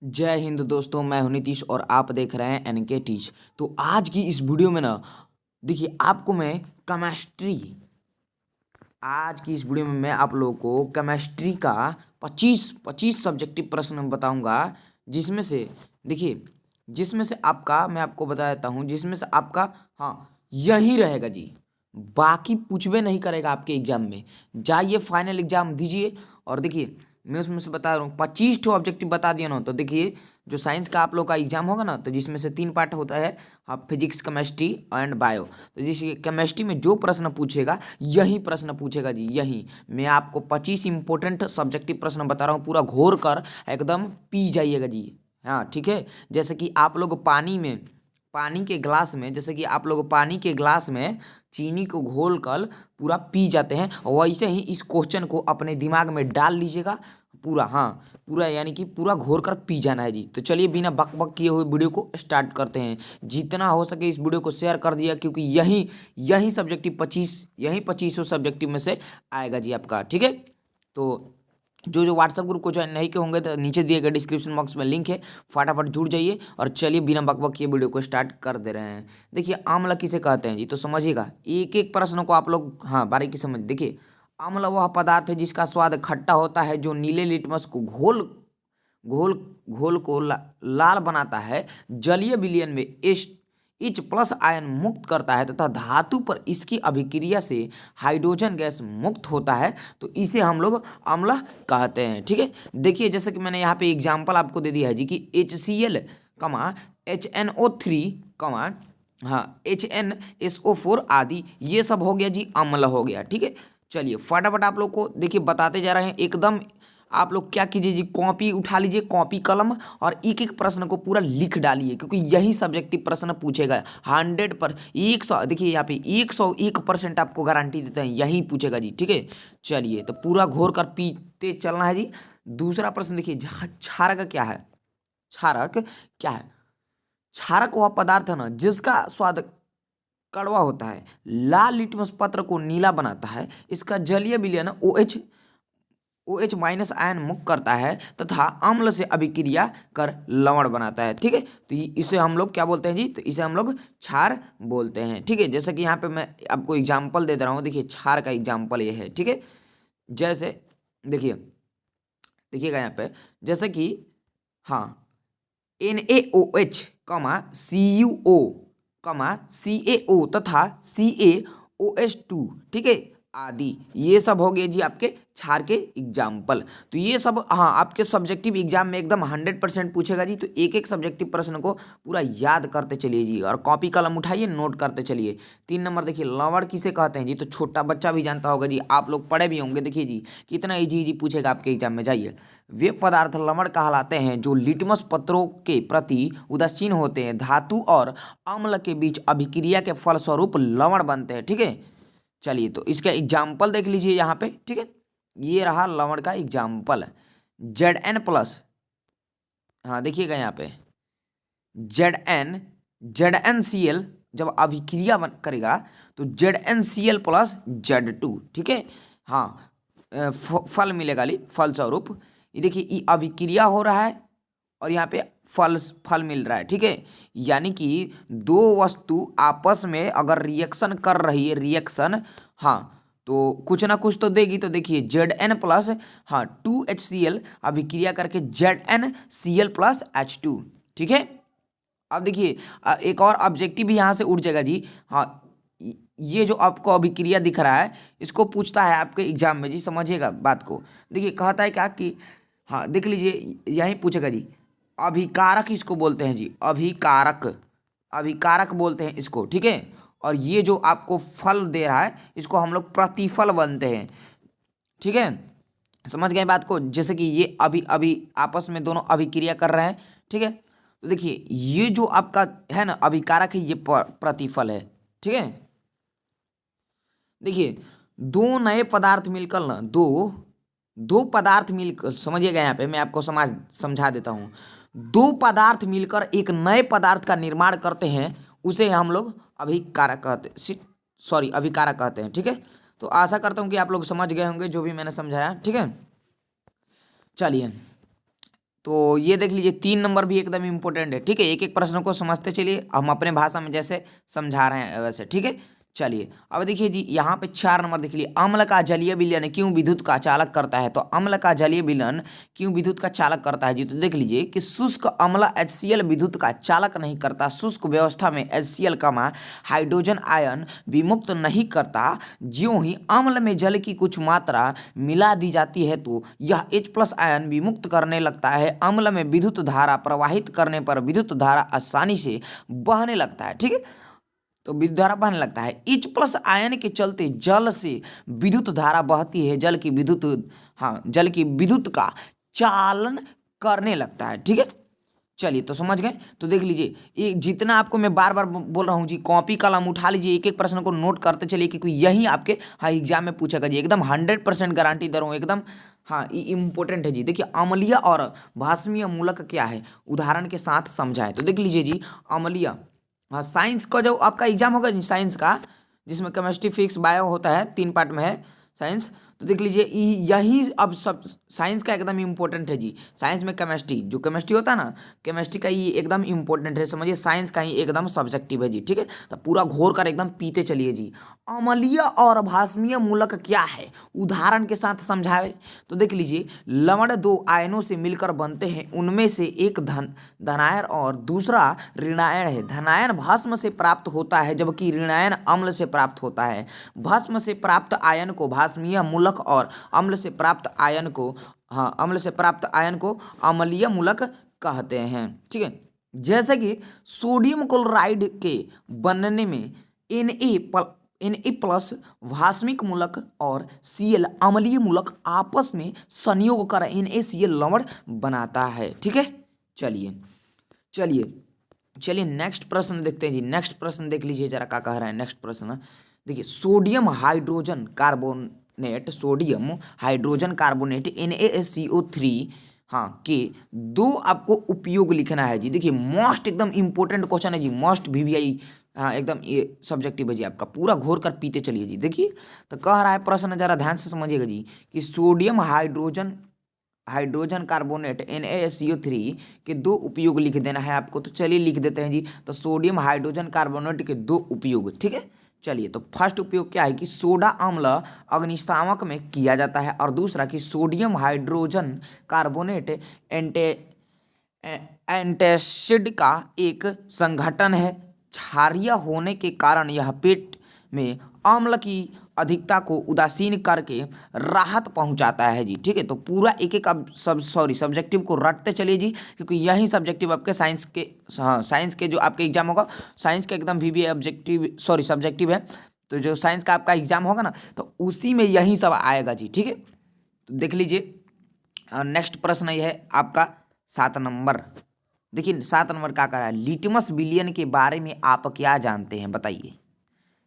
जय हिंद दोस्तों, मैं हूं नीतीश और आप देख रहे हैं एनके टीच। तो आज की इस वीडियो में ना देखिए आपको मैं केमिस्ट्री आज की इस वीडियो में मैं आप लोगों को केमिस्ट्री का 25 सब्जेक्टिव प्रश्न बताऊंगा। जिसमें से देखिए जिसमें से आपका मैं आपको बता देता हूं, जिसमें से आपका हाँ यही रहेगा जी। बाकी पूछबे नहीं करेगा आपके एग्जाम में। जाइए फाइनल एग्जाम दीजिए। और देखिए मैं उसमें से बता रहा हूँ 25 ऑब्जेक्टिव बता दिया ना। तो देखिए जो साइंस का आप लोग का एग्जाम होगा ना, तो जिसमें से 3 पार्ट होता है, हाँ, फिजिक्स केमिस्ट्री एंड बायो। तो जिस केमिस्ट्री में जो प्रश्न पूछेगा यही प्रश्न पूछेगा जी। यही मैं आपको 25 इंपॉर्टेंट सब्जेक्टिव प्रश्न बता रहा हूँ, पूरा घोर कर एकदम पी जाइएगा जी। हाँ ठीक है। जैसे कि आप लोग पानी के ग्लास में, जैसे कि आप लोग पानी के ग्लास में चीनी को घोल कर पूरा पी जाते हैं, वैसे ही इस क्वेश्चन को अपने दिमाग में डाल लीजिएगा पूरा। हाँ पूरा, यानी कि पूरा घोर कर पी जाना है जी। तो चलिए बिना बक बक किए हुए वीडियो को स्टार्ट करते हैं। जितना हो सके इस वीडियो को शेयर कर दिया, क्योंकि यही यही सब्जेक्टिव 25 सब्जेक्टिव में से आएगा जी आपका। ठीक है। तो जो व्हाट्सएप ग्रुप को ज्वाइन नहीं के होंगे तो नीचे दिए गए डिस्क्रिप्शन बॉक्स में लिंक है, फटाफट जुड़ जाइए। और चलिए बिना बकबक ये वीडियो को स्टार्ट कर दे रहे हैं। देखिए आंवला किसे कहते हैं जी, तो समझिएगा एक एक प्रश्न को आप लोग हाँ बारीकी समझ। देखिए आंवला वह पदार्थ है जिसका स्वाद खट्टा होता है, जो नीले लिटमस को घोल घोल घोल को लाल बनाता है, जलीय विलयन में H+ आयन मुक्त करता है तथा धातु पर इसकी अभिक्रिया से हाइड्रोजन गैस मुक्त होता है, तो इसे हम लोग अम्ल कहते हैं। ठीक है। देखिए जैसे कि मैंने यहाँ पे एग्जाम्पल आपको दे दिया है जी कि HCl, HNO3, हाँ HNSO4 आदि, ये सब हो गया जी अम्ल हो गया। ठीक है। चलिए फटाफट आप लोग को देखिए बताते जा रहे हैं एकदम। आप लोग क्या कीजिए जी, कॉपी उठा लीजिए, कॉपी कलम, और एक एक प्रश्न को पूरा लिख डालिए, क्योंकि यही सब्जेक्टिव प्रश्न पूछेगा 100 देखिए यहाँ पे 101% आपको गारंटी देते हैं यही पूछेगा जी। ठीक है। चलिए तो पूरा घोर कर पीते चलना है जी। दूसरा प्रश्न देखिए, क्षारक क्या है? क्षारक क्या है? क्षारक वह पदार्थ है ना जिसका स्वाद कड़वा होता है, लाल लिटमस पत्र को नीला बनाता है, इसका जलीय विलयन OH- आयन मुक्त करता है तथा अम्ल से अभिक्रिया कर लवण बनाता है। ठीक है। तो इसे हम लोग क्या बोलते हैं जी, तो इसे हम लोग क्षार बोलते हैं। ठीक है। जैसे कि यहाँ पे मैं आपको एग्जाम्पल दे रहा हूँ, देखिए क्षार का एग्जाम्पल ये है। ठीक है। जैसे देखिए देखिएगा यहाँ पे, जैसे कि हाँ NaOH, CuO, CaO तथा CaOH2, ठीक है, आदि, ये सब हो गए जी आपके क्षार के एग्जाम्पल। तो ये सब हाँ आपके सब्जेक्टिव एग्जाम में एकदम 100% पूछेगा जी। तो एक एक सब्जेक्टिव प्रश्न को पूरा याद करते चलिए जी, और कॉपी कलम उठाइए, नोट करते चलिए। 3 नंबर देखिए, लवण किसे कहते हैं जी, तो छोटा बच्चा भी जानता होगा जी, आप लोग पढ़े भी होंगे। देखिए जी कितना इजी इजी पूछेगा आपके एग्जाम में। जाइए, वे पदार्थ लवण कहलाते हैं जो लिटमस पत्रों के प्रति उदासीन होते हैं, धातु और अम्ल के बीच अभिक्रिया के फलस्वरूप लवण बनते हैं। ठीक है। चलिए तो इसका एग्जाम्पल देख लीजिए यहाँ पे। ठीक है। ये रहा लवण का एग्जाम्पल, Zn+, हाँ देखिएगा यहाँ पे ZnCl जब अभिक्रिया करेगा तो ZnCl+Z2। ठीक है। हाँ फल मिलेगा ली फल स्वरूप। ये देखिए ये अभिक्रिया हो रहा है और यहाँ पे फल फल मिल रहा है। ठीक है। यानी कि दो वस्तु आपस में अगर रिएक्शन कर रही है, रिएक्शन, हाँ, तो कुछ ना कुछ तो देगी। तो देखिए Zn+, हाँ 2HCl अभिक्रिया करके ZnCl+H2। ठीक है। अब देखिए एक और ऑब्जेक्टिव भी यहाँ से उठ जाएगा जी। हाँ ये जो आपको अभिक्रिया दिख रहा है, इसको पूछता है आपके एग्जाम में जी, समझिएगा बात को। देखिए कहता है क्या कि हाँ देख लीजिए यही पूछेगा जी, अभिकारक इसको बोलते हैं जी, अभिकारक, अभिकारक बोलते हैं इसको। ठीक है। और ये जो आपको फल दे रहा है इसको हम लोग प्रतिफल बनते हैं। ठीक है। समझ गए बात को। जैसे कि ये अभी अभी आपस में दोनों अभिक्रिया कर रहे हैं। ठीक है। तो देखिए ये जो आपका है ना अभिकारक है, ये प्रतिफल है। ठीक है। देखिए दो नए पदार्थ मिलकर ना दो दो पदार्थ मिलकर, समझिएगा यहाँ पे मैं आपको समझा देता हूँ। दो पदार्थ मिलकर एक नए पदार्थ का निर्माण करते हैं, उसे हम लोग अभिकारक कहते, सॉरी अभिकारक कहते हैं। ठीक है। तो आशा करता हूँ कि आप लोग समझ गए होंगे जो भी मैंने समझाया। ठीक है। चलिए तो ये देख लीजिए 3 नंबर भी एकदम इम्पोर्टेंट है। ठीक है, एक एक प्रश्न को समझते चलिए, हम अपने भाषा में जैसे समझा रहे हैं वैसे। ठीक है, चलिए अब देखिए जी, यहाँ पे 4 नंबर देख लीजिए, अम्ल का जलीय विलयन क्यों विद्युत का चालक करता है। तो अम्ल का जलीय विलयन क्यों विद्युत का चालक करता है जी, तो देख लीजिए कि शुष्क अम्ल HCl विद्युत का चालक नहीं करता। शुष्क व्यवस्था में HCl का हाइड्रोजन आयन विमुक्त नहीं करता। ज्यों ही अम्ल में जल की कुछ मात्रा मिला दी जाती है तो यह H+ आयन विमुक्त करने लगता है। अम्ल में विद्युत धारा प्रवाहित करने पर विद्युत धारा आसानी से बहने लगता है। ठीक है, तो विद्युत धारा बहने लगता है। H+ आयन के चलते जल से विद्युत धारा बहती है। जल की विद्युत का चालन करने लगता है। ठीक है, चलिए तो समझ गए। तो देख लीजिए, ये जितना आपको मैं बार बार बोल रहा हूँ जी, कॉपी कलम उठा लीजिए, एक एक प्रश्न को नोट करते चलिए, क्योंकि यही आपके एग्जाम में पूछेगा जी। एकदम 100% गारंटी दे रहा हूँ एकदम। हाँ, ये इंपॉर्टेंट है जी। देखिए, अम्लीय और भाष्मीय मूलक क्या है, उदाहरण के साथ समझाएं। तो देख लीजिए जी, अम्लीय, हाँ, साइंस का जो आपका एग्जाम होगा जी, साइंस का, जिसमें केमिस्ट्री, फिजिक्स, बायो होता है, 3 पार्ट में है साइंस। तो देख लीजिए, यही अब सब साइंस का एकदम इंपॉर्टेंट है जी। साइंस में केमिस्ट्री, जो केमिस्ट्री होता है ना, केमिस्ट्री का ये एकदम इंपॉर्टेंट है, समझिए। साइंस का ही एकदम सब्जेक्टिव है जी। ठीक है, तो पूरा घोर कर एकदम पीते चलिए जी। अम्लीय और भाष्मीय मूलक क्या है, उदाहरण के साथ समझावे। तो देख लीजिए, लवण 2 आयनों से मिलकर बनते हैं। उनमें से एक धनायन और दूसरा ऋणायन है। धनायन भस्म से प्राप्त होता है, जबकि ऋणायन अम्ल से प्राप्त होता है। भस्म से प्राप्त आयन को भाष्मीय मूलक और अम्ल से प्राप्त आयन को अम्लीय मूलक कहते हैं। ठीक है, जैसे कि सोडियम क्लोराइड के बनने में Na+ भास्मिक मूलक और Cl अम्लीय मूलक आपस में संयोग कर NaCl लवण बनाता है। ठीक है, चलिए चलिए चलिए नेक्स्ट प्रश्न देखते हैं जी। नेक्स्ट प्रश्न देख लीजिए जरा, क्या कह रहा है नेक्स्ट प्रश्न। देखिए, सोडियम हाइड्रोजन कार्बोनेट NaCO3, हाँ, के 2 आपको उपयोग लिखना है जी। देखिए, मोस्ट एकदम इंपॉर्टेंट क्वेश्चन है जी, मोस्ट VVI, हाँ, एकदम ये सब्जेक्टिव है जी आपका। पूरा घोर कर पीते चलिए जी। देखिए, तो कह रहा है प्रश्न, जरा ध्यान से समझिएगा जी, कि सोडियम हाइड्रोजन कार्बोनेट NaCO3 के 2 उपयोग लिख देना है आपको। तो चलिए लिख देते हैं जी। तो सोडियम हाइड्रोजन कार्बोनेट के 2 उपयोग। ठीक है, चलिए, तो फर्स्ट उपयोग क्या है कि सोडा अम्ल अग्निशामक में किया जाता है, और दूसरा कि सोडियम हाइड्रोजन कार्बोनेट एंटासिड का एक संघटन है। क्षारीय होने के कारण यह पेट में अम्ल की अधिकता को उदासीन करके राहत पहुंचाता है जी। ठीक है, तो पूरा एक एक अब सब्जेक्टिव को रटते चलिए जी, क्योंकि यही सब्जेक्टिव आपके साइंस के, हाँ, साइंस के जो आपके एग्जाम होगा, साइंस का एकदम VVI सब्जेक्टिव है। तो जो साइंस का आपका एग्जाम होगा ना, तो उसी में यही सब आएगा जी। ठीक है, तो देख लीजिए, नेक्स्ट प्रश्न ये है आपका 7 नंबर। देखिए, 7 नंबर क्या कर रहा है, लिटमस विलियन के बारे में आप क्या जानते हैं, बताइए।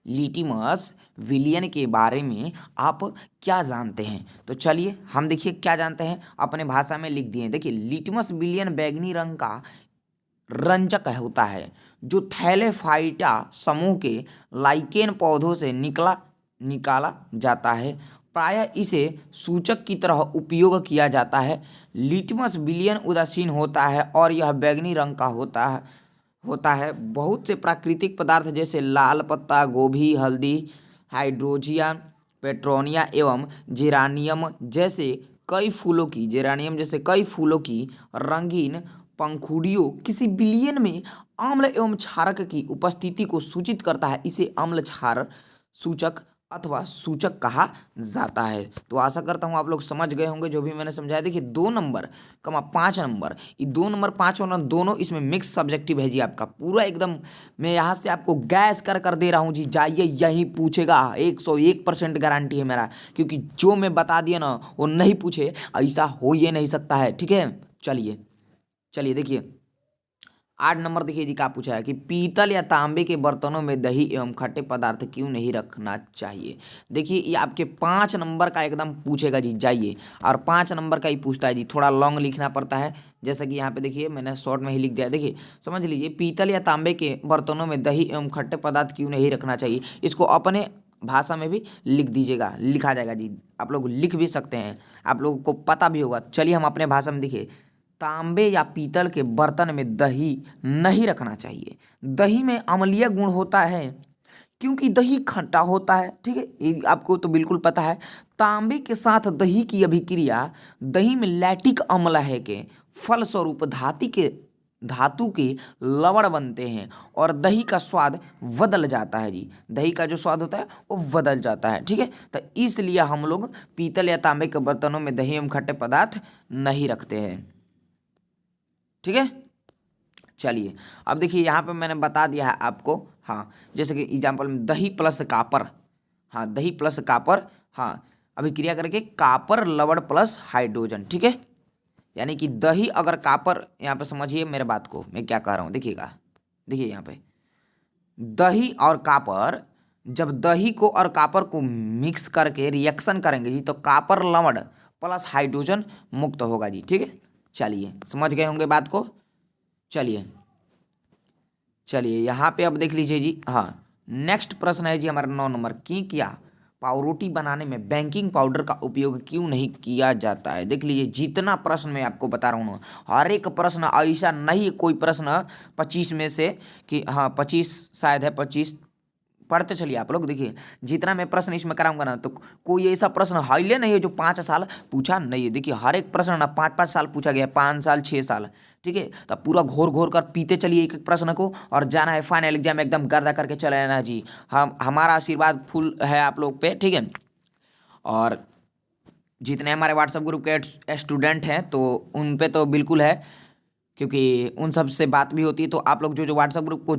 लिटमस विलियन के बारे में आप क्या जानते हैं। तो चलिए हम देखिए क्या जानते हैं, अपने भाषा में लिख दिए। देखिए, लिटमस विलियन बैंगनी रंग का रंजक होता है, जो थैलेफाइटा समूह के लाइकेन पौधों से निकाला जाता है। प्रायः इसे सूचक की तरह उपयोग किया जाता है। लिटमस विलियन उदासीन होता है और यह बैंगनी रंग का होता है। बहुत से प्राकृतिक पदार्थ जैसे लाल पत्ता गोभी, हल्दी, हाइड्रोजिया, पेट्रोनिया एवं जेरानियम जैसे कई फूलों की रंगीन पंखुड़ियों किसी विलयन में अम्ल एवं क्षारक की उपस्थिति को सूचित करता है। इसे अम्ल क्षार सूचक अथवा सूचक कहा जाता है। तो आशा करता हूँ आप लोग समझ गए होंगे जो भी मैंने समझाया। देखिए, 2 नंबर, 5 नंबर, ये 2 नंबर 5 नंबर दोनों इसमें मिक्स सब्जेक्टिव है जी आपका। पूरा एकदम मैं यहाँ से आपको गैस कर दे रहा हूँ जी, जाइए यही पूछेगा। 101% गारंटी है मेरा, क्योंकि जो मैं बता दिया ना वो नहीं पूछे, ऐसा हो ये नहीं सकता है। ठीक है, चलिए चलिए देखिए, 8 नंबर देखिए जी, क्या पूछा है कि पीतल या तांबे के बर्तनों में दही एवं खट्टे पदार्थ क्यों नहीं रखना चाहिए। देखिए, ये आपके 5 नंबर का एकदम पूछेगा जी, जाइए। और 5 नंबर का ही पूछता है जी, थोड़ा लॉन्ग लिखना पड़ता है। जैसा कि यहाँ पे देखिए मैंने शॉर्ट में ही लिख दिया। देखिए, समझ लीजिए, पीतल या तांबे के बर्तनों में दही एवं खट्टे पदार्थ क्यों नहीं रखना चाहिए। इसको अपने भाषा में भी लिख दीजिएगा, लिखा जाएगा जी। आप लोग लिख भी सकते हैं, आप लोगों को पता भी होगा। चलिए हम अपने भाषा में देखिए, तांबे या पीतल के बर्तन में दही नहीं रखना चाहिए। दही में अम्लीय गुण होता है क्योंकि दही खट्टा होता है, ठीक है, ये आपको तो बिल्कुल पता है। तांबे के साथ दही की अभिक्रिया दही में लैक्टिक अम्ल है के फलस्वरूप धातु के लवण बनते हैं और दही का स्वाद बदल जाता है जी। दही का जो स्वाद होता है वो बदल जाता है, ठीक है। तो इसलिए हम लोग पीतल या तांबे के बर्तनों में दही एवं खट्टे पदार्थ नहीं रखते हैं, ठीक है। चलिए अब देखिए यहाँ पे मैंने बता दिया है आपको, हाँ, जैसे कि एग्जाम्पल में दही प्लस कापर, हाँ, दही प्लस कापर, हाँ, अभिक्रिया करके कापर लवण प्लस हाइड्रोजन, ठीक है। यानी कि दही अगर कापर, यहाँ पे समझिए मेरे बात को, मैं क्या कह रहा हूँ, देखिएगा, देखिए यहाँ पे दही और कापर, जब दही को और कापर को मिक्स करके रिएक्शन करेंगे जी तो कापर लवण प्लस हाइड्रोजन मुक्त होगा जी, ठीक है। चलिए समझ गए होंगे बात को। चलिए चलिए यहाँ पे अब देख लीजिए जी, हाँ, नेक्स्ट प्रश्न है जी हमारा 9 नंबर की, क्या पावरोटी बनाने में बेकिंग पाउडर का उपयोग क्यों नहीं किया जाता है। देख लीजिए जितना प्रश्न मैं आपको बता रहा हूँ, हर एक प्रश्न ऐसा नहीं कोई प्रश्न 25 में से कि हाँ 25 शायद है 25, पढ़ते चलिए आप लोग। देखिए जितना मैं प्रश्न इसमें कराऊंगा ना तो कोई ऐसा प्रश्न हाईले नहीं है जो 5 साल पूछा नहीं है। देखिए हर एक प्रश्न ना 5-5 साल पूछा गया, 5 साल 6 साल, ठीक है। तो पूरा घोर घोर कर पीते चलिए एक एक प्रश्न को और जाना है फाइनल एग्जाम में एकदम गर्दा करके चले जाना है जी। हम हमारा आशीर्वाद फुल है आप लोग पे, ठीक है। और जितने हमारे व्हाट्सएप ग्रुप के स्टूडेंट हैं तो उन पे तो बिल्कुल है, क्योंकि उन सब से बात भी होती है। तो आप लोग जो जो व्हाट्सएप ग्रुप को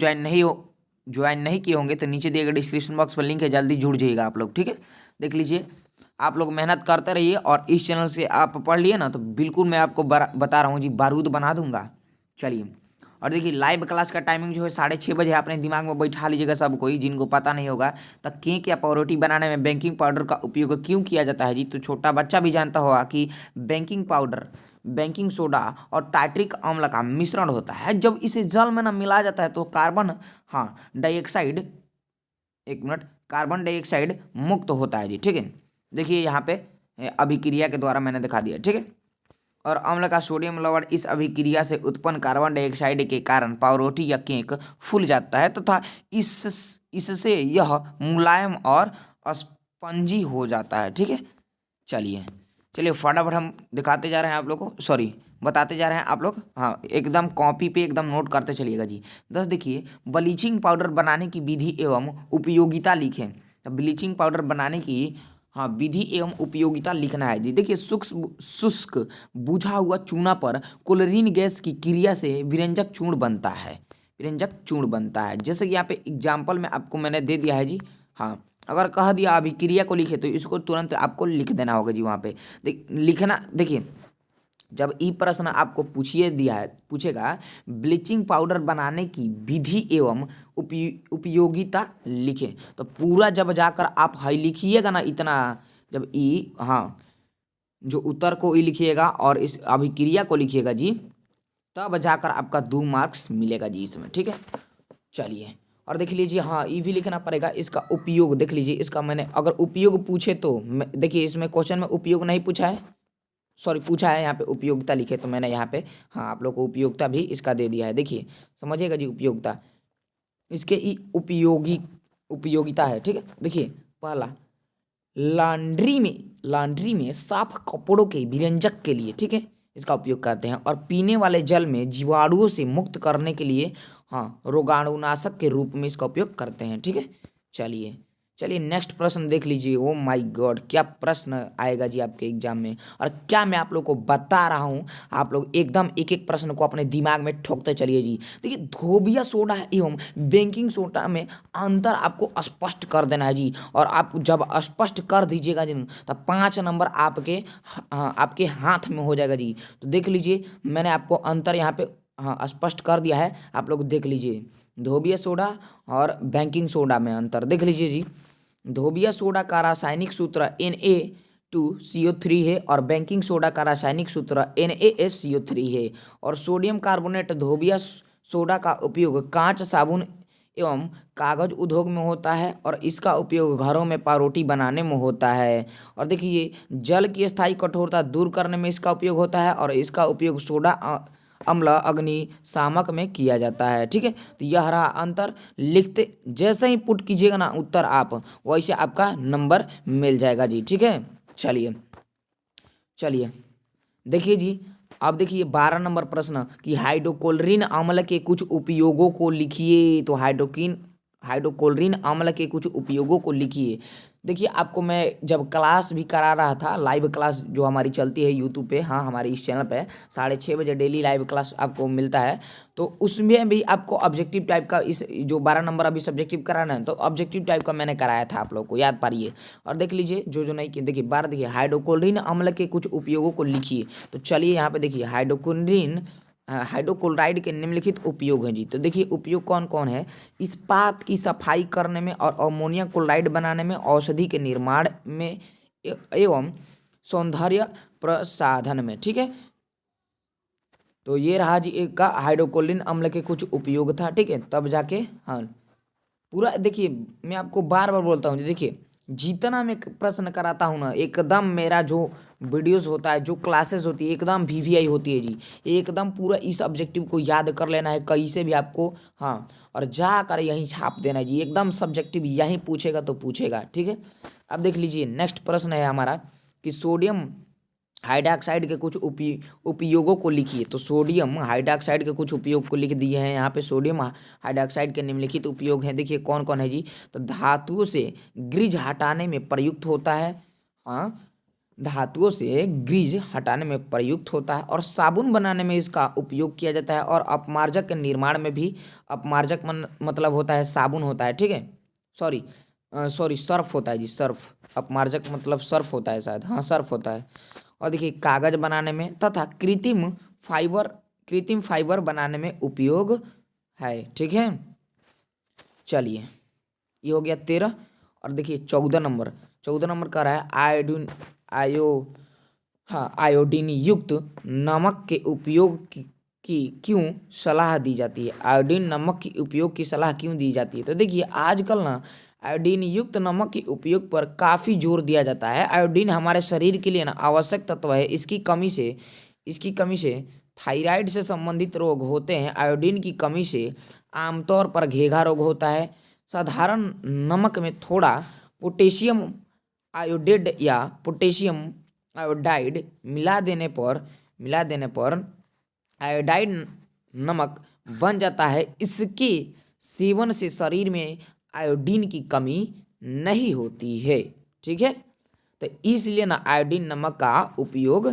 ज्वाइन नहीं किए होंगे तो नीचे दिए गए डिस्क्रिप्शन बॉक्स पर लिंक है, जल्दी जुड़ जाइएगा आप लोग, ठीक है। देख लीजिए आप लोग मेहनत करते रहिए और इस चैनल से आप पढ़ लिए ना तो बिल्कुल मैं आपको बता रहा हूँ जी, बारूद बना दूंगा। चलिए और देखिए लाइव क्लास का टाइमिंग जो है 6:30 बजे, अपने दिमाग में बैठा लीजिएगा सब कोई, जिनको पता नहीं होगा तो केक या पावरोटी बनाने में बेकिंग पाउडर का उपयोग क्यों किया जाता है जी। तो छोटा बच्चा भी जानता होगा कि बेकिंग पाउडर, बेकिंग सोडा और टाइट्रिक अम्ल का मिश्रण होता है। जब इसे जल में ना मिलाया जाता है तो कार्बन, हाँ, डाइऑक्साइड, एक मिनट, कार्बन डाइऑक्साइड मुक्त होता है जी, ठीक है। देखिए यहाँ पे अभिक्रिया के द्वारा मैंने दिखा दिया, ठीक है। और अम्ल का सोडियम लवण इस अभिक्रिया से उत्पन्न कार्बन डाइऑक्साइड के कारण पावरोटी या केक फूल जाता है तथा इससे यह मुलायम और स्पंजी हो जाता है, ठीक है। चलिए चलिए फटाफट हम दिखाते जा रहे हैं आप लोग को, सॉरी बताते जा रहे हैं आप लोग, हाँ, एकदम कॉपी पे एकदम नोट करते चलिएगा जी। 10 देखिए ब्लीचिंग पाउडर बनाने की विधि एवं उपयोगिता लिखें। तो ब्लीचिंग पाउडर बनाने की, हाँ, विधि एवं उपयोगिता लिखना है जी। देखिए शुष्क बुझा हुआ चूना पर क्लोरीन गैस की क्रिया से विरंजक चूर्ण बनता है, विरंजक चूर्ण बनता है। जैसे कि यहाँ पे एग्जाम्पल में आपको मैंने दे दिया है जी, हाँ, अगर कह दिया अभिक्रिया को लिखे तो इसको तुरंत आपको लिख देना होगा जी वहाँ पे। लिखना, देखिए जब ई प्रश्न आपको पूछेगा ब्लीचिंग पाउडर बनाने की विधि एवं उपयोगिता लिखें, तो पूरा जब जाकर आप हाई लिखिएगा ना इतना, जब ई, हाँ, जो उत्तर को ई लिखिएगा और इस अभिक्रिया को लिखिएगा जी, तब जाकर आपका 2 मार्क्स मिलेगा जी इसमें, ठीक है। चलिए और देख लीजिए, हाँ, ये भी लिखना पड़ेगा इसका उपयोग। देख लीजिए इसका मैंने अगर उपयोग पूछे तो देखिए इसमें क्वेश्चन में उपयोग नहीं पूछा है, सॉरी पूछा है यहाँ पे उपयोगिता लिखे, तो मैंने यहाँ पे, हाँ, आप लोग को उपयोगिता भी इसका दे दिया है। देखिए समझिएगा जी, उपयोगिता इसके उपयोगिता है, ठीक है। देखिए पहला, लॉन्ड्री में साफ कपड़ों के विरंजक के लिए, ठीक है, इसका उपयोग करते हैं। और पीने वाले जल में जीवाणुओं से मुक्त करने के लिए, हाँ, रोगाणुनाशक के रूप में इसका उपयोग करते हैं, ठीक है। चलिए चलिए नेक्स्ट प्रश्न देख लीजिए। ओ माय गॉड, क्या प्रश्न आएगा जी आपके एग्जाम में, और क्या मैं आप लोग को बता रहा हूँ, आप लोग एकदम एक एक प्रश्न को अपने दिमाग में ठोकते चलिए जी। देखिए धोबिया सोडा एवं बेकिंग सोडा में अंतर आपको स्पष्ट कर देना है जी, और आप जब स्पष्ट कर दीजिएगा जी तो 5 नंबर आपके हाथ में हो जाएगा जी। तो देख लीजिए मैंने आपको अंतर यहाँ पे, हाँ, स्पष्ट कर दिया है, आप लोग देख लीजिए। धोबिया सोडा और बेकिंग सोडा में अंतर देख लीजिए जी। धोबिया सोडा का रासायनिक सूत्र Na2CO3 है और बेकिंग सोडा का रासायनिक सूत्र NaSCO3 है। और सोडियम कार्बोनेट धोबिया सोडा का उपयोग कांच, साबुन एवं कागज उद्योग में होता है और इसका उपयोग घरों में पावरोटी बनाने में होता है। और देखिए जल की स्थायी कठोरता दूर करने में इसका उपयोग होता है और इसका उपयोग सोडा अम्ल अग्निशामक में किया जाता है। ठीक है, तो यह रहा अंतर। लिखते जैसे ही पुट कीजिएगा ना उत्तर आप, वैसे आपका नंबर मिल जाएगा जी। ठीक है, चलिए चलिए देखिए जी, अब देखिए 12 नंबर प्रश्न कि हाइड्रोक्लोरिन अम्ल के कुछ उपयोगों को लिखिए। तो हाइड्रोक्लोरिन अम्ल के कुछ उपयोगों को लिखिए। देखिए आपको मैं जब क्लास भी करा रहा था, लाइव क्लास जो हमारी चलती है यूट्यूब पे, हाँ हमारे इस चैनल पे 6:30 बजे डेली लाइव क्लास आपको मिलता है। तो उसमें भी आपको ऑब्जेक्टिव टाइप का, इस जो 12 नंबर अभी सब्जेक्टिव कराना है तो ऑब्जेक्टिव टाइप का मैंने कराया था, आप लोग को याद पारिए। और देख लीजिए जो जो नहीं किए, देखिए 12 देखिए हाइड्रोक्लोरिन अम्ल के कुछ उपयोगों को लिखिए। तो चलिए यहाँ पे देखिए हाइड्रोक्लोराइड के निम्नलिखित उपयोग हैं जी। तो देखिए उपयोग कौन कौन है। इस्पात की सफाई करने में और अमोनियम क्लोराइड बनाने में, औषधि के निर्माण में एवं सौंदर्य प्रसाधन में। ठीक है, तो ये रहा जी एक का हाइड्रोक्लोरिन अम्ल के कुछ उपयोग था। ठीक है, तब जाके हाँ पूरा देखिए, मैं आपको बार बार बोलता हूँ जी, देखिए जितना मैं प्रश्न कराता हूँ ना, एकदम मेरा जो वीडियोस होता है, जो क्लासेस होती है, एकदम वीवीआई होती है जी। एकदम पूरा इस ऑब्जेक्टिव को याद कर लेना है कहीं से भी आपको, हाँ, और जाकर यहीं छाप देना है जी। एकदम सब्जेक्टिव यहीं पूछेगा तो पूछेगा। ठीक है, अब देख लीजिए नेक्स्ट प्रश्न है हमारा कि सोडियम हाइड्रोक्साइड के कुछ उपयोगों को लिखिए। तो सोडियम हाइड्रोक्साइड के कुछ उपयोग को लिख दिए हैं यहाँ पे। सोडियम हाइड्रोक्साइड के निम्नलिखित उपयोग हैं, देखिए कौन कौन है जी। तो धातुओं से ग्रीज हटाने में प्रयुक्त होता है, हाँ, धातुओं से ग्रीज हटाने में प्रयुक्त होता है और साबुन बनाने में इसका उपयोग किया जाता है और अपमार्जक के निर्माण में भी। अपमार्जक मतलब होता है साबुन होता है। ठीक है, सॉरी सॉरी सर्फ होता है जी, सर्फ। अपमार्जक मतलब सर्फ होता है शायद, हाँ सर्फ होता है। और देखिए कागज बनाने में तथा कृत्रिम फाइबर बनाने में उपयोग है। ठीक है, चलिए ये हो गया 13। और देखिए 14 नंबर कह रहा है आयोडीन युक्त नमक के उपयोग की क्यों सलाह दी जाती है। आयोडीन नमक के उपयोग की सलाह क्यों दी जाती है। तो देखिए आजकल ना आयोडीन युक्त नमक के उपयोग पर काफ़ी जोर दिया जाता है। आयोडीन हमारे शरीर के लिए ना आवश्यक तत्व है। इसकी कमी से थायराइड से संबंधित रोग होते हैं। आयोडीन की कमी से आमतौर पर घेघा रोग होता है। साधारण नमक में थोड़ा पोटेशियम आयोडेट या पोटेशियम आयोडाइड मिला देने पर आयोडाइड नमक बन जाता है। इसके सेवन से शरीर में आयोडीन की कमी नहीं होती है। ठीक है, तो इसलिए ना आयोडीन नमक का उपयोग,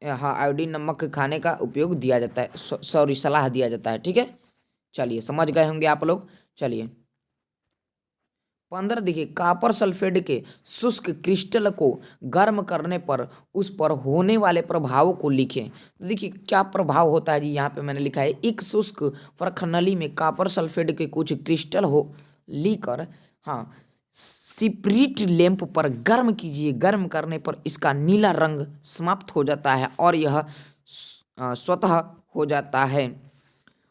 हाँ आयोडीन नमक खाने का उपयोग दिया जाता है, सॉरी सलाह दिया जाता है। ठीक है, चलिए समझ गए होंगे आप लोग। चलिए 15 देखिए कॉपर सल्फेट के शुष्क क्रिस्टल को गर्म करने पर उस पर होने वाले प्रभावों को लिखें। तो देखिए क्या प्रभाव होता है जी, यहाँ पे मैंने लिखा है एक शुष्क प्रखनली में कॉपर सल्फेट के कुछ क्रिस्टल हो लीकर, हाँ, सिपरीट लैंप पर गर्म कीजिए। गर्म करने पर इसका नीला रंग समाप्त हो जाता है और यह स्वतः हो जाता है।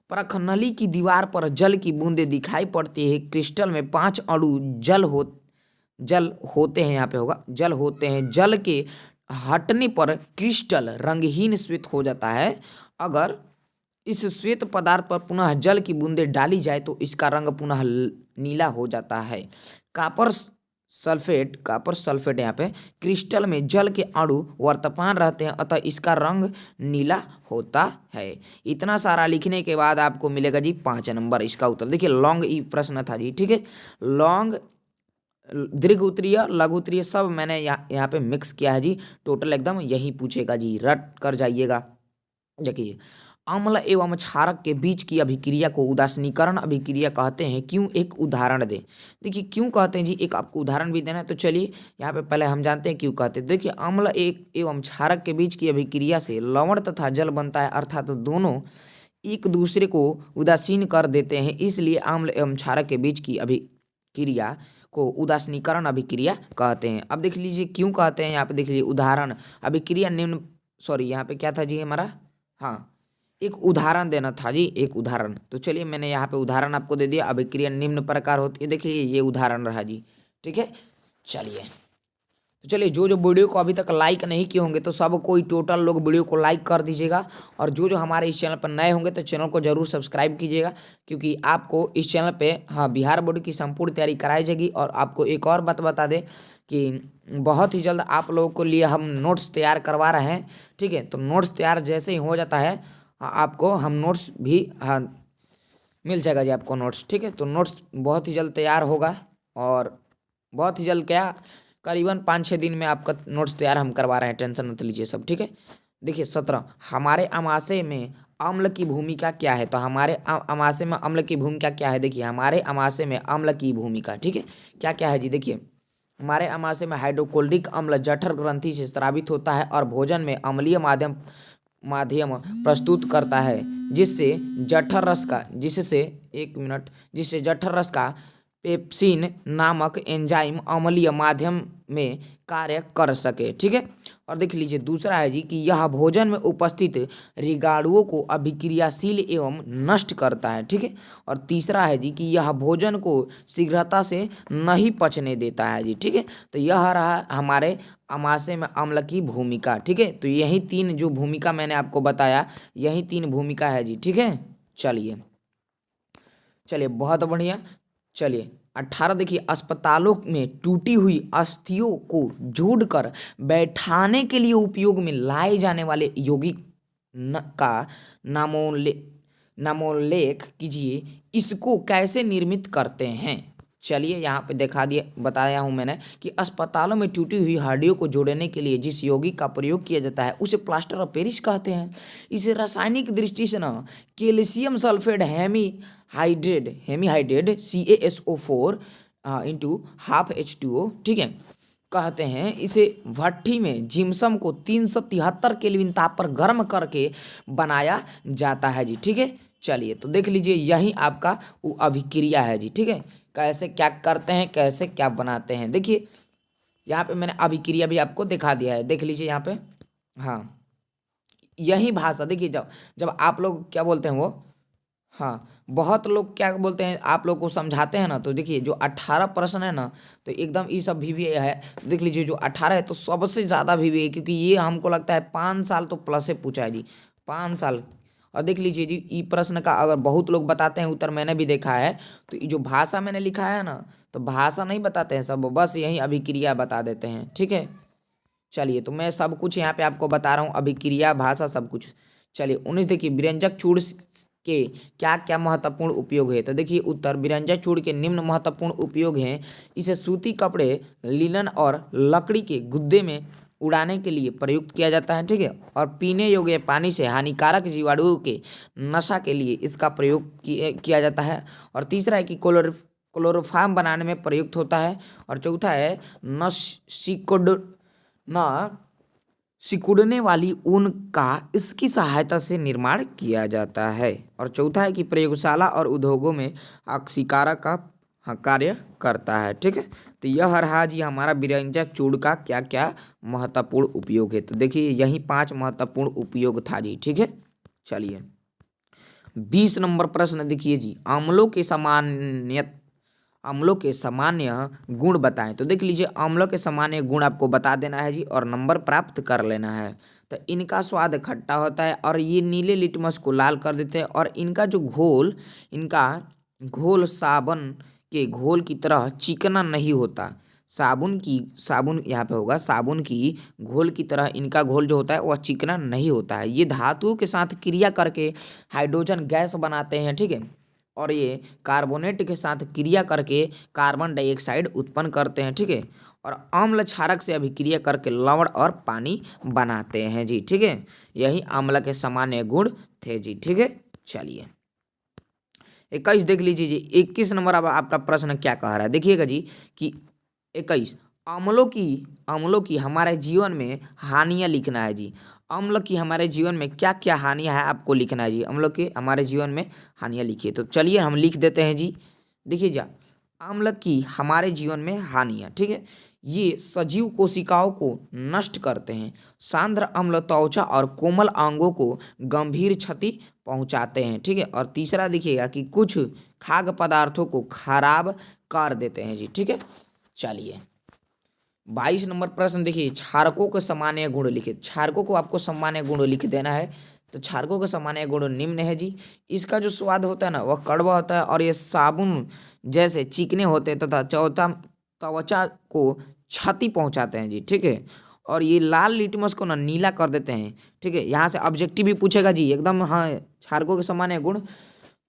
प्रखनली की दीवार पर जल की बूंदें दिखाई पड़ती है। क्रिस्टल में 5 अणु जल होते हैं, यहाँ पे होगा जल होते हैं। जल के हटने पर क्रिस्टल रंगहीन श्वेत हो जाता है। अगर इस श्वेत पदार्थ पर पुनः जल की बूंदें डाली जाए तो इसका रंग पुनः नीला हो जाता है। कॉपर सल्फेट यहाँ पे क्रिस्टल में जल के अणु वर्तमान रहते हैं, अतः इसका रंग नीला होता है। इतना सारा लिखने के बाद आपको मिलेगा जी 5 नंबर इसका उत्तर। देखिए लॉन्ग ई प्रश्न था जी। ठीक है, लॉन्ग, दीर्घ उत्तरीय, लघु उत्तरीय सब मैंने यहाँ पे मिक्स किया है जी। टोटल एकदम यही पूछेगा जी, रट कर जाइएगा। देखिए अम्ल एवं क्षारक के बीच की अभिक्रिया को उदासीनीकरण अभिक्रिया कहते हैं। क्यों, एक उदाहरण दें। देखिए क्यों कहते हैं जी, एक आपको उदाहरण भी देना है। तो चलिए यहाँ पे पहले हम जानते हैं क्यों कहते हैं। देखिए अम्ल एक एवं क्षारक के बीच की अभिक्रिया से लवण तथा जल बनता है, अर्थात दोनों एक दूसरे को उदासीन कर देते हैं। इसलिए अम्ल एवं क्षारक के बीच की अभिक्रिया को उदासीनीकरण अभिक्रिया कहते हैं। अब देख लीजिए क्यों कहते हैं, यहाँ पे देख लीजिए उदाहरण। अभिक्रिया निम्न, सॉरी यहाँ पे क्या था जी हमारा, हाँ, एक उदाहरण देना था जी, एक उदाहरण। तो चलिए मैंने यहाँ पे उदाहरण आपको दे दिया। अभिक्रिया निम्न प्रकार होती है, देखिए ये उदाहरण रहा जी, ठीक है। चलिए तो चलिए, जो जो वीडियो को अभी तक लाइक नहीं किए होंगे तो सब कोई टोटल लोग वीडियो को लाइक कर दीजिएगा। और जो जो हमारे इस चैनल पर नए होंगे तो चैनल को जरूर सब्सक्राइब कीजिएगा, क्योंकि आपको इस चैनल पे हाँ बिहार बोर्ड की संपूर्ण तैयारी कराई जाएगी। और आपको एक और बात बता दें कि बहुत ही जल्द आप लोगों को लिए हम नोट्स तैयार करवा रहे हैं, ठीक है। तो नोट्स तैयार जैसे ही हो जाता है आपको हम नोट्स भी हाँ मिल जाएगा जी आपको नोट्स, ठीक है। तो नोट्स बहुत ही जल्द तैयार होगा, और बहुत ही जल्द क्या करीबन 5-6 दिन में आपका नोट्स तैयार हम करवा रहे हैं, टेंशन मत लीजिए सब, ठीक है। देखिए 17, हमारे अमाशय में अम्ल की भूमिका क्या है। तो हमारे अमाशय में अम्ल की भूमिका क्या है, देखिए हमारे अमाशय में अम्ल की भूमिका, ठीक है, क्या क्या है जी। देखिए हमारे अमाशय में हाइड्रोक्लोरिक अम्ल जठर ग्रंथि से स्रावित होता है और भोजन में अम्लीय माध्यम माध्यम प्रस्तुत करता है, जिससे जठर रस का जिससे एक मिनट जिससे जठर रस का पेप्सिन नामक एंजाइम अम्लीय माध्यम में कार्य कर सके, ठीक है। और देख लीजिए दूसरा है जी कि यह भोजन में उपस्थित रिगाणुओं को अभिक्रियाशील एवं नष्ट करता है, ठीक है। और तीसरा है जी कि यह भोजन को शीघ्रता से नहीं पचने देता है जी, ठीक है। तो यह रहा हमारे अमाशय में अम्ल की भूमिका, ठीक है। तो यही 3 जो भूमिका मैंने आपको बताया, यही 3 भूमिका है जी, ठीक है। चलिए चलिए बहुत बढ़िया। चलिए 18 देखिए, अस्पतालों में टूटी हुई अस्थियों को जोड़कर बैठाने के लिए उपयोग में लाए जाने वाले यौगिक का नामोल्लेख कीजिए। इसको कैसे निर्मित करते हैं। चलिए यहाँ पे दिखा दिया बताया हूँ मैंने कि अस्पतालों में टूटी हुई हड्डियों को जोड़ने के लिए जिस यौगिक का प्रयोग किया जाता है उसे प्लास्टर ऑफ पेरिस कहते हैं। इसे रासायनिक दृष्टि से ना calcium sulphate hemihydrate CaSO4 into half H2O, ठीक है, कहते हैं। इसे भट्ठी में जिम्सम को 373 केल्विन ताप पर गर्म करके बनाया जाता है जी, ठीक है। चलिए तो देख लीजिए यही आपका वो अभिक्रिया है जी, ठीक है। कैसे क्या करते हैं, कैसे क्या बनाते हैं, देखिए यहाँ पे मैंने अभिक्रिया भी आपको दिखा दिया है, देख लीजिए यहाँ पे। हाँ यही भाषा देखिए, जब जब आप लोग क्या बोलते हैं वो, हाँ बहुत लोग क्या बोलते हैं आप लोग को समझाते हैं ना, तो देखिए जो 18 प्रश्न है ना, तो एकदम ये सब VVA है। देख लीजिए जो 18 है तो सबसे ज़्यादा VVA, क्योंकि ये हमको लगता है 5 साल तो प्लस से पूछा है जी, 5 साल। और देख लीजिए जी ई प्रश्न का अगर बहुत लोग बताते हैं उत्तर, मैंने भी देखा है। तो ये जो भाषा मैंने लिखा है ना, तो भाषा नहीं बताते हैं सब, बस यही अभिक्रिया बता देते हैं, ठीक है। चलिए तो मैं सब कुछ यहाँ पे आपको बता रहा हूँ, अभिक्रिया भाषा सब कुछ। चलिए 19 देखिए, व्यंजक चूड़ के क्या क्या महत्वपूर्ण उपयोग है। तो देखिए उत्तर, व्यंजक चूड़ के निम्न महत्वपूर्ण उपयोग हैं। इसे सूती कपड़े, लिनन और लकड़ी के गुद्दे में उड़ाने के लिए प्रयुक्त किया जाता है, ठीक है। और पीने योग्य पानी से हानिकारक जीवाणुओं के नशा के लिए इसका प्रयोग किया जाता है। और तीसरा है कि क्लोरोफार्म बनाने में प्रयुक्त होता है। और चौथा है न सिकुड़ने वाली ऊन का इसकी सहायता से निर्माण किया जाता है। और चौथा है कि प्रयोगशाला और उद्योगों में अक्सीकारक का कार्य करता है, ठीक है। तो यह रहा जी हमारा व्यंजक चूड़ का क्या क्या महत्वपूर्ण उपयोग है। तो देखिए यही 5 महत्वपूर्ण उपयोग था जी, ठीक है। चलिए 20 नंबर प्रश्न देखिए जी, अम्लों के सामान्य गुण बताएं। तो देख लीजिए अम्लों के सामान्य गुण आपको बता देना है जी, और नंबर प्राप्त कर लेना है। तो इनका स्वाद खट्टा होता है, और ये नीले लिटमस को लाल कर देते हैं। और इनका घोल साबुन के घोल की तरह चिकना नहीं होता। साबुन यहाँ पे होगा, साबुन की घोल की तरह इनका घोल जो होता है वह चिकना नहीं होता है। ये धातुओं के साथ क्रिया करके हाइड्रोजन गैस बनाते हैं, ठीक है। और ये कार्बोनेट के साथ क्रिया करके कार्बन डाइऑक्साइड उत्पन्न करते हैं, ठीक है। और अम्ल क्षारक से अभिक्रिया करके लवण और पानी बनाते हैं जी, ठीक है। यही अम्ल के सामान्य गुण थे जी, ठीक है। चलिए 21 देख लीजिए जी, 21 नंबर अब आपका प्रश्न क्या कह रहा है, देखिएगा जी कि 21, अम्लों की हमारे जीवन में हानियां लिखना है जी। अम्ल की हमारे जीवन में क्या क्या हानियां है आपको लिखना है जी, अम्लों की हमारे जीवन में हानियां लिखिए। तो चलिए हम लिख देते हैं जी, देखिए जा अम्ल की हमारे जीवन में हानियां, ठीक है। ये सजीव कोशिकाओं को नष्ट करते हैं। सांद्र अम्ल त्वचा और कोमल अंगों को गंभीर क्षति पहुंचाते हैं। ठीक है, और तीसरा देखिएगा कि कुछ खाद्य पदार्थों को खराब कर देते हैं जी। ठीक है, चलिए 22 नंबर प्रश्न देखिए, क्षारकों के सामान्य गुण लिखिए। क्षारकों को आपको सामान्य गुण लिख देना है। तो क्षारकों के सामान्य गुण निम्न है जी। इसका जो स्वाद होता है ना वह कड़वा होता है और ये साबुन जैसे चिकने होते हैं तथा चौथा त्वचा को क्षति पहुंचाते हैं जी। ठीक है, और ये लाल लिटमस को ना नीला कर देते हैं। ठीक है, यहाँ से ऑब्जेक्टिव भी पूछेगा जी एकदम। हाँ, क्षारकों के सामान्य गुण,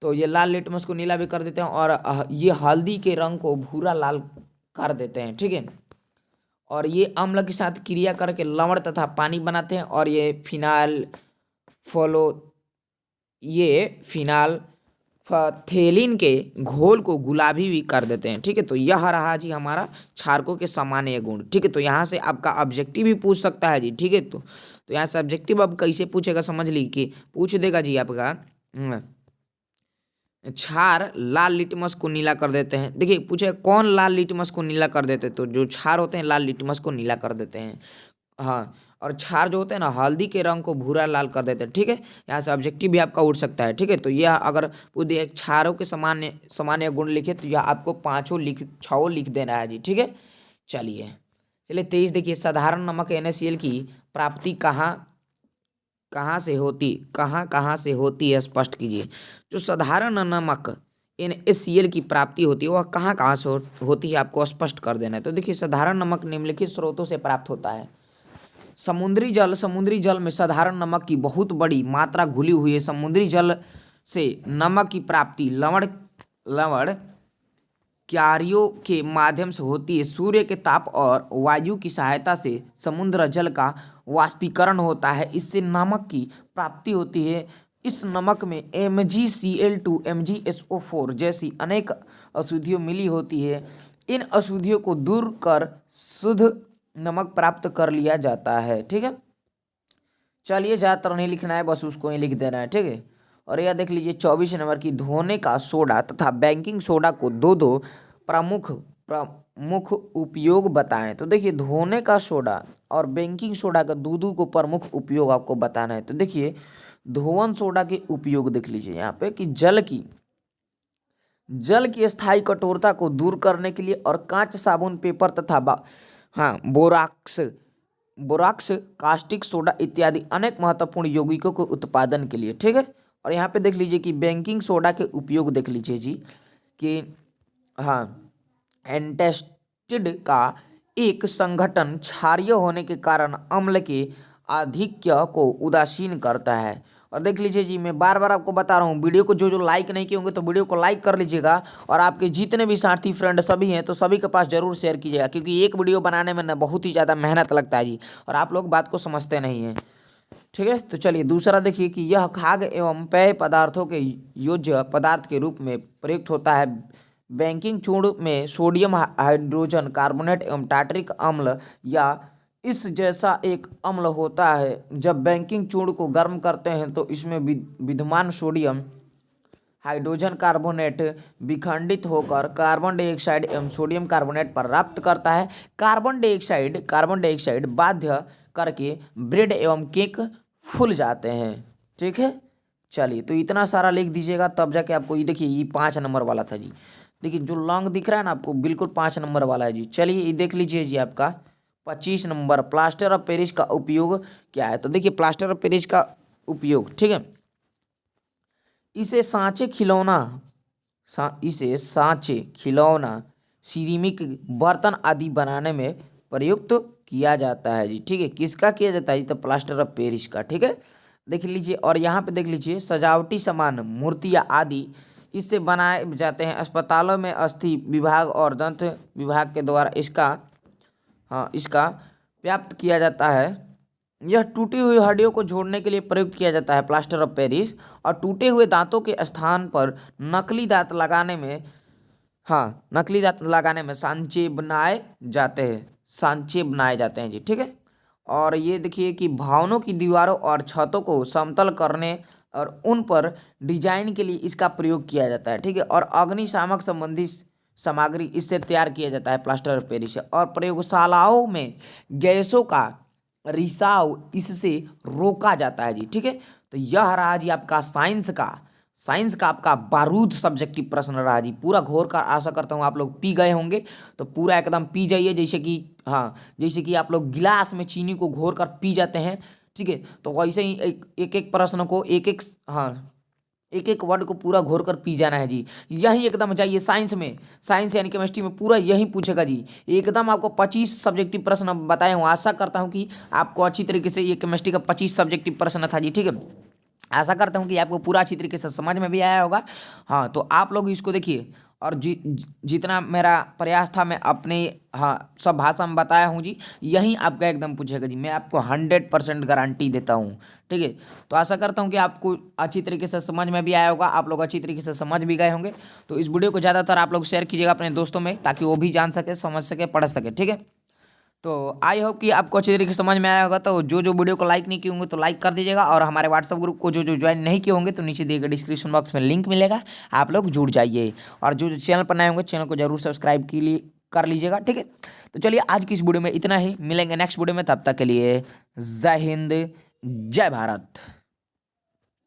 तो ये लाल लिटमस को नीला भी कर देते हैं और ये हल्दी के रंग को भूरा लाल कर देते हैं। ठीक है, और ये अम्ल के साथ क्रिया करके लवण तथा पानी बनाते हैं और ये फिनाइल फोलो ये फिनाल फथेलिन के घोल को गुलाबी भी कर देते हैं। ठीक है, तो यह रहा जी हमारा क्षारकों के सामान्य गुण। ठीक है, तो यहाँ से आपका ऑब्जेक्टिव भी पूछ सकता है जी। ठीक है, तो यहाँ से ऑब्जेक्टिव अब कैसे पूछेगा समझ ली कि पूछ देगा जी आपका क्षार लाल लिटमस को नीला कर देते हैं। देखिए पूछे कौन लाल लिटमस को नीला कर देते हैं, तो जो क्षार होते हैं लाल लिटमस को नीला कर देते हैं। हाँ, और क्षार जो होते हैं ना हल्दी के रंग को भूरा लाल कर देते हैं। ठीक है, यहाँ से ऑब्जेक्टिव भी आपका उठ सकता है। ठीक है, तो यह अगर पूरे क्षारों के सामान्य सामान्य गुण लिखे तो यह आपको पाँचों छो लिख देना है जी। ठीक है, चलिए 23 देखिए, साधारण नमक NaCl की प्राप्ति कहाँ से होती है स्पष्ट कीजिए। जो साधारण नमक NaCl की प्राप्ति होती है वह कहाँ से होती है, आपको स्पष्ट कर देना है। तो देखिए साधारण नमक निम्नलिखित स्रोतों से प्राप्त होता है। समुद्री जल में साधारण नमक की बहुत बड़ी मात्रा घुली हुई है। समुद्री जल से नमक की प्राप्ति लवण क्यारियों के माध्यम से होती है। सूर्य के ताप और वायु की सहायता से समुद्र जल का वाष्पीकरण होता है, इससे नमक की प्राप्ति होती है। इस नमक में MgCl2 MgSO4 जैसी अनेक अशुद्धियाँ मिली होती है। इन अशुद्धियों को दूर कर शुद्ध नमक प्राप्त कर लिया जाता है। ठीक है, चलिए ज़्यादातर नहीं लिखना है, बस उसको ही लिख देना है। ठीक है, और यह देख लीजिए 24 नंबर की, धोने का सोडा तथा बेकिंग सोडा को दो प्रमुख उपयोग बताएं। तो देखिए धोने का सोडा और बेकिंग सोडा का दो को प्रमुख उपयोग आपको बताना है। तो देखिए धोवन सोडा के उपयोग देख लीजिए यहाँ पे कि जल की स्थायी कठोरता को दूर करने के लिए और कांच साबुन पेपर तथा बोराक्स कास्टिक सोडा इत्यादि अनेक महत्वपूर्ण यौगिकों के उत्पादन के लिए। ठीक है, और यहाँ पे देख लीजिए कि बेकिंग सोडा के उपयोग देख लीजिए जी कि हाँ, एंटासिड का एक संगठन क्षारीय होने के कारण अम्ल के आधिक्य को उदासीन करता है। और देख लीजिए जी, मैं बार बार आपको बता रहा हूँ, वीडियो को जो लाइक नहीं किए होंगे तो वीडियो को लाइक कर लीजिएगा और आपके जितने भी साथी फ्रेंड सभी हैं तो सभी के पास जरूर शेयर कीजिएगा, क्योंकि एक वीडियो बनाने में ना बहुत ही ज़्यादा मेहनत लगता है जी, और आप लोग बात को समझते नहीं हैं। ठीक है, तो चलिए दूसरा देखिए कि यह खाद्य एवं पेय पदार्थों के योज्य पदार्थ के रूप में प्रयुक्त होता है। बेकिंग चूर्ण में सोडियम हाइड्रोजन कार्बोनेट एवं टार्टरिक अम्ल या इस जैसा एक अम्ल होता है। जब बेकिंग चूर्ण को गर्म करते हैं तो इसमें विद्यमान सोडियम हाइड्रोजन कार्बोनेट विखंडित होकर कार्बन डाइऑक्साइड एवं सोडियम कार्बोनेट प्राप्त करता है। कार्बन डाइऑक्साइड बाध्य करके ब्रेड एवं केक फूल जाते हैं। ठीक है, चलिए तो इतना सारा लिख दीजिएगा, तब जाके आपको ये देखिए ये 5 नंबर वाला था जी। देखिए जो लॉन्ग दिख रहा है ना आपको, बिल्कुल 5 नंबर वाला है जी। चलिए ये देख लीजिए जी आपका 25 नंबर, प्लास्टर ऑफ पेरिस का उपयोग क्या है। तो देखिए प्लास्टर ऑफ पेरिस का उपयोग, ठीक है, इसे सांचे खिलौना सिरेमिक बर्तन आदि बनाने में प्रयुक्त किया जाता है जी। ठीक है, किसका किया जाता है? तो प्लास्टर ऑफ पेरिस का। ठीक है, देख लीजिए, और यहाँ पे देख लीजिए सजावटी सामान मूर्तियाँ आदि इससे बनाए जाते हैं। अस्पतालों में अस्थि विभाग और दंत विभाग के द्वारा इसका प्राप्त किया जाता है। यह टूटी हुई हड्डियों को जोड़ने के लिए प्रयुक्त किया जाता है प्लास्टर ऑफ पेरिस, और टूटे हुए दांतों के स्थान पर नकली दांत लगाने में सांचे बनाए जाते हैं जी। ठीक है, और ये देखिए कि भवनों की दीवारों और छतों को समतल करने और उन पर डिजाइन के लिए इसका प्रयोग किया जाता है। ठीक है, और अग्निशामक संबंधी सामग्री इससे तैयार किया जाता है, प्लास्टर ऑफ पेरिस से। और प्रयोगशालाओं में गैसों का रिसाव इससे रोका जाता है जी। ठीक है, तो यह रहा जी आपका साइंस का आपका बारूद सब्जेक्टिव प्रश्न रहा जी। पूरा घोर कर आशा करता हूँ आप लोग पी गए होंगे, तो पूरा एकदम पी जाइए, जैसे कि हाँ, जैसे कि आप लोग गिलास में चीनी को घोर कर पी जाते हैं। ठीक है, तो वैसे ही एक एक प्रश्न को एक एक, हाँ, एक एक वर्ड को पूरा घोर कर पी जाना है जी। यही एकदम जाइए साइंस में, साइंस यानी केमिस्ट्री में पूरा यही पूछेगा जी। एकदम आपको 25 सब्जेक्टिव प्रश्न बताए हूँ। आशा करता हूँ कि आपको अच्छी तरीके से, ये केमिस्ट्री का 25 सब्जेक्टिव प्रश्न था जी। ठीक है, आशा करता हूँ कि आपको पूरा अच्छी तरीके से समझ में भी आया होगा। हाँ, तो आप लोग इसको देखिए, और जितना मेरा प्रयास था मैं अपने, हाँ, सब भाषा में बताया हूँ जी। यही आपका एकदम पूछेगा जी, मैं आपको 100% गारंटी देता हूँ। ठीक है, तो आशा करता हूँ कि आपको अच्छी तरीके से समझ में भी आया होगा, आप लोग अच्छी तरीके से समझ भी गए होंगे। तो इस वीडियो को ज़्यादातर आप लोग शेयर कीजिएगा अपने दोस्तों में, ताकि वो भी जान सके, समझ सके, पढ़ सके। ठीक है, तो आई होप कि आपको अच्छी तरीके से समझ में आया होगा। तो जो जो वीडियो को लाइक नहीं किए होंगे तो लाइक कर दीजिएगा, और हमारे व्हाट्सएप ग्रुप को जो जो ज्वाइन नहीं किए होंगे तो नीचे दिए गए डिस्क्रिप्शन बॉक्स में लिंक मिलेगा, आप लोग जुड़ जाइए। और जो जो चैनल पर नए होंगे चैनल को जरूर सब्सक्राइब के लिए कर लीजिएगा। ठीक है, तो चलिए आज की इस वीडियो में इतना ही, मिलेंगे नेक्स्ट वीडियो में, तब तक के लिए जय हिंद, जय भारत।